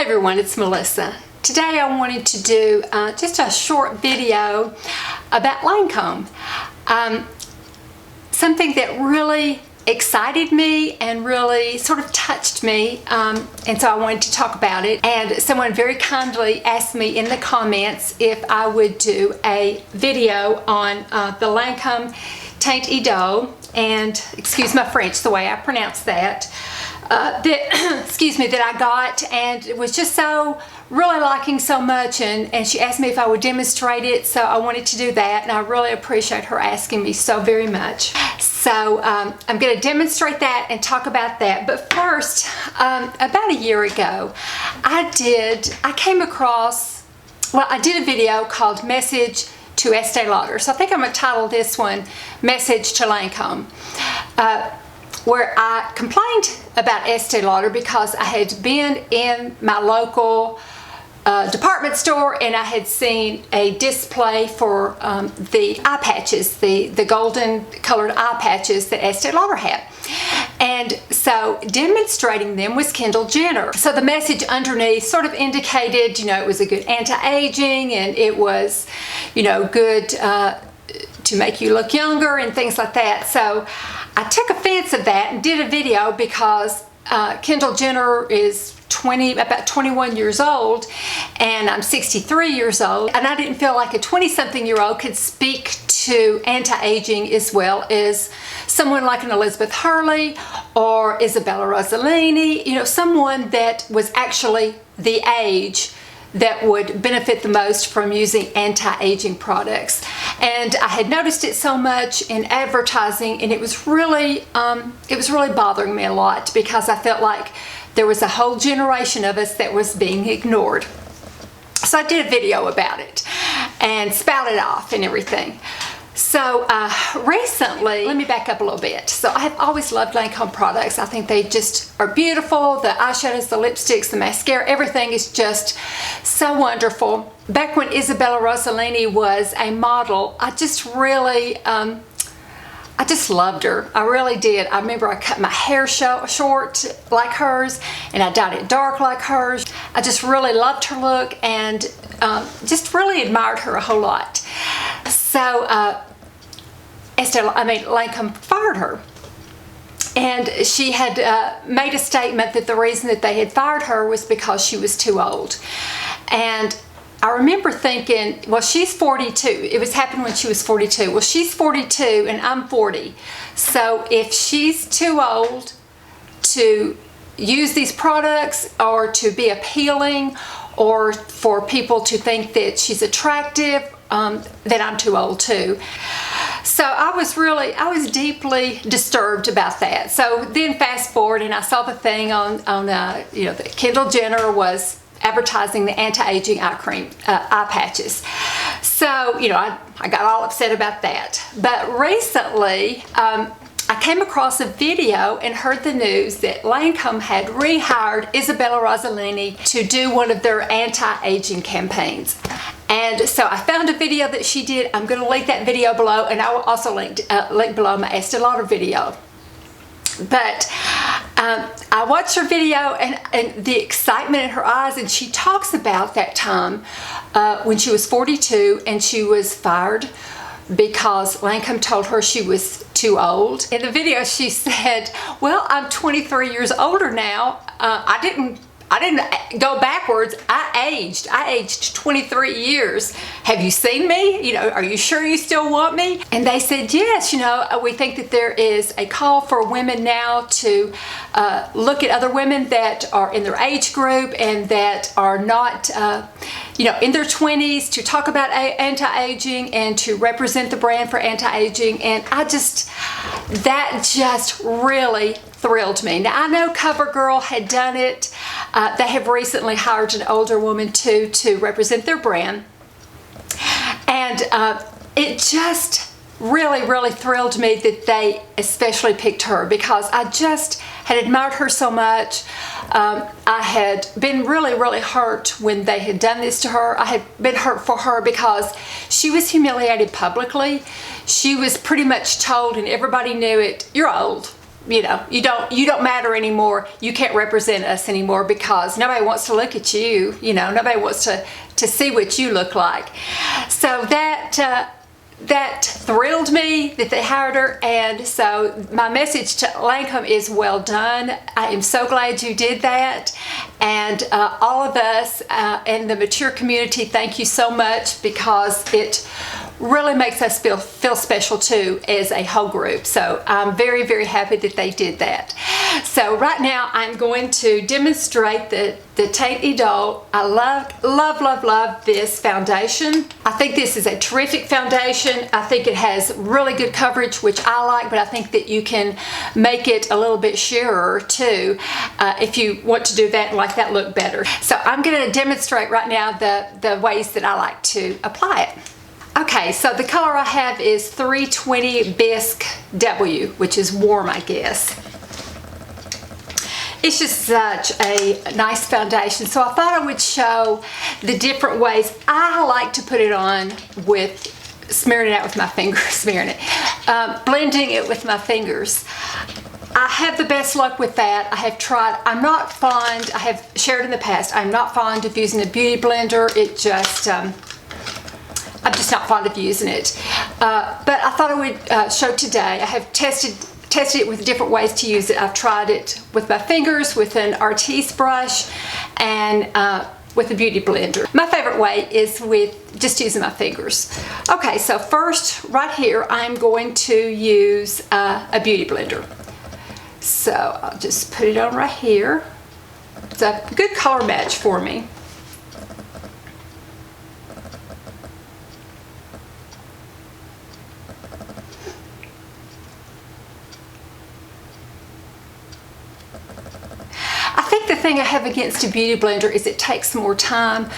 Hey everyone, it's Melissa. Today I wanted to do just a short video about Lancome. Something that really excited me and really sort of touched me, and so I wanted to talk about it. And someone very kindly asked me in the comments if I would do a video on the Lancome Teint Idole, and excuse my French, the way I pronounce that, that I got, and it was just so really liking so much, and she asked me if I would demonstrate it, so I wanted to do that, and I really appreciate her asking me so very much. So I'm going to demonstrate that and talk about that. But first, about a year ago, I came across, well, I did a video called Message to Estee Lauder. So I think I'm going to title this one Message to Lancome, where I complained about Estee Lauder because I had been in my local department store and I had seen a display for the eye patches, the golden colored eye patches that Estee Lauder had. And so demonstrating them was Kendall Jenner. So the message underneath sort of indicated, you know, it was a good anti-aging and it was, you know, good to make you look younger and things like that. So I took offense of that and did a video because Kendall Jenner is about 21 years old and I'm 63 years old, and I didn't feel like a 20-something-year-old could speak to anti-aging as well as someone like an Elizabeth Hurley or Isabella Rossellini, you know, someone that was actually the age that would benefit the most from using anti-aging products. And I had noticed it so much in advertising, and it was really bothering me a lot because I felt like there was a whole generation of us that was being ignored. So I did a video about it and spouted off and everything. So recently, let me back up a little bit. So I have always loved Lancome products. I think they just are beautiful. The eyeshadows, the lipsticks, the mascara, everything is just so wonderful. Back when Isabella Rossellini was a model, I just really, I just loved her. I really did. I remember I cut my hair short like hers and I dyed it dark like hers. I just really loved her look and just really admired her a whole lot. So Lancome fired her, and she had made a statement that the reason that they had fired her was because she was too old. And I remember thinking, well, she's 42. It was happening when she was 42. Well, she's 42 and I'm 40. So if she's too old to use these products or to be appealing or for people to think that she's attractive, then I'm too old too. So I was deeply disturbed about that. So then fast forward and I saw the thing on you know, that Kendall Jenner was advertising the anti-aging eye patches. So, you know, I got all upset about that. But recently, I came across a video and heard the news that Lancome had rehired Isabella Rossellini to do one of their anti-aging campaigns. And so I found a video that she did. I'm going to link that video below, and I will also link below my Estee Lauder video. But I watched her video and the excitement in her eyes, and she talks about that time when she was 42 and she was fired because Lancome told her she was too old. In the video she said, well, I'm 23 years older now. I didn't go backwards. I aged 23 years. Have you seen me? You know, are you sure you still want me? And they said, yes, you know, we think that there is a call for women now to look at other women that are in their age group and that are not, you know, in their 20s, to talk about anti-aging and to represent the brand for anti-aging. And that just really thrilled me. Now I know CoverGirl had done it. They have recently hired an older woman too to represent their brand, and it just really thrilled me that they especially picked her because I just had admired her so much. I had been really hurt when they had done this to her. I had been hurt for her because she was humiliated publicly. She was pretty much told, and everybody knew it, you're old. you know, you don't matter anymore. You can't represent us anymore because nobody wants to look at you. You know, nobody wants to see what you look like. So that thrilled me that they hired her, and so my message to Lancome is well done. I am so glad you did that, and all of us in the mature community, thank you so much, because it really makes us feel special too as a whole group. So I'm very, very happy that they did that. So right now I'm going to demonstrate the Teint Idole. I love this foundation. I think this is a terrific foundation. I think it has really good coverage, which I like, but I think that you can make it a little bit sheerer too if you want to do that and like that look better. So I'm going to demonstrate right now the ways that I like to apply it. Okay, so the color I have is 320 Bisque W, which is warm, I guess. It's just such a nice foundation, so I thought I would show the different ways I like to put it on with smearing it out with my fingers, blending it with my fingers. I have the best luck with that. I have tried, I'm not fond, I have shared in the past, I'm not fond of using a beauty blender. It just, I'm just not fond of using it. But I thought I would show today. I have tested it with different ways to use it. I've tried it with my fingers, with an artiste brush, and with a beauty blender. My favorite way is with just using my fingers. Okay, so first, right here, I'm going to use a beauty blender. So I'll just put it on right here. It's a good color match for me. The thing I have against a beauty blender is it takes more time,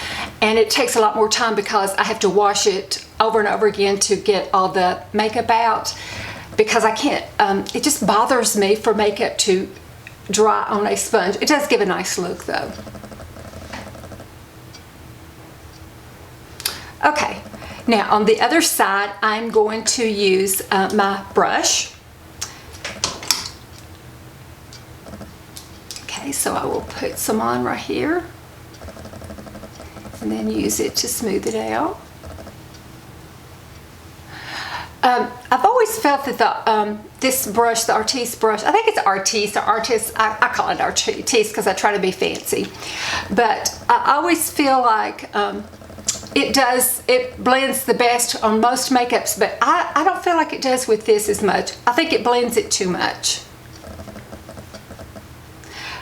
and it takes a lot more time because I have to wash it over and over again to get all the makeup out, because I can't, it just bothers me for makeup to dry on a sponge. It does give a nice look though. Okay, now on the other side I'm going to use my brush. So I will put some on right here and then use it to smooth it out. I've always felt that this brush, the artiste brush, I think it's artiste or artist, I call it artiste because I try to be fancy, but I always feel like it blends the best on most makeups, but I don't feel like it does with this as much. I think it blends it too much.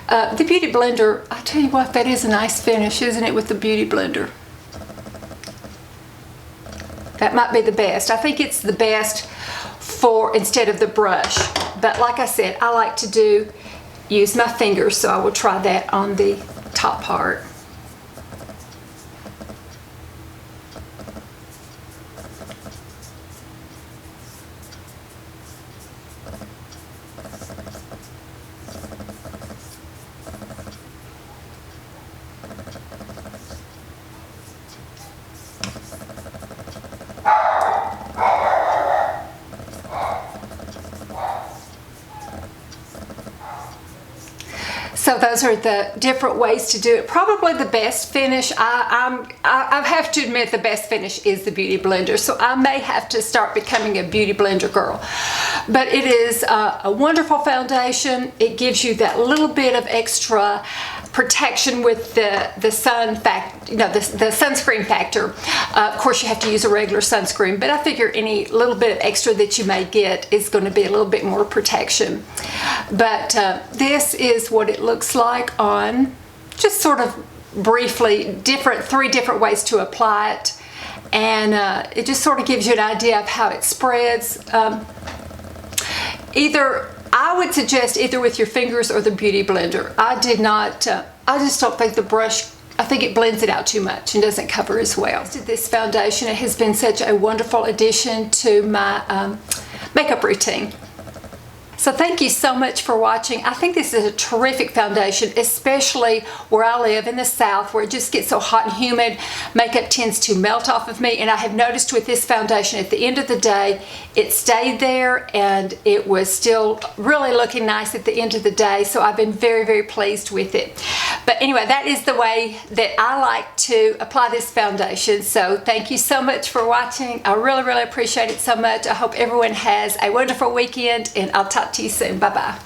The Beauty Blender, I tell you what, that is a nice finish, isn't it, with the Beauty Blender? That might be the best. I think it's the best for instead of the brush. But like I said, I like to use my fingers, so I will try that on the top part. So those are the different ways to do it. Probably the best finish, I have to admit, the best finish is the Beauty Blender. So I may have to start becoming a Beauty Blender girl. But it is a wonderful foundation. It gives you that little bit of extra protection with the sun fact, the sunscreen factor. Of course, you have to use a regular sunscreen, but I figure any little bit of extra that you may get is going to be a little bit more protection. But this is what it looks like on, just sort of briefly, three different ways to apply it, and it just sort of gives you an idea of how it spreads. I would suggest either with your fingers or the Beauty Blender. I just don't think the brush, I think it blends it out too much and doesn't cover as well. This foundation, it has been such a wonderful addition to my makeup routine. So thank you so much for watching. I think this is a terrific foundation, especially where I live in the South, where it just gets so hot and humid. Makeup tends to melt off of me, and I have noticed with this foundation, at the end of the day, it stayed there and it was still really looking nice at the end of the day. So I've been very, very pleased with it. But anyway, that is the way that I like to apply this foundation. So thank you so much for watching. I really, really appreciate it so much. I hope everyone has a wonderful weekend, and I'll talk to you soon. Bye-bye.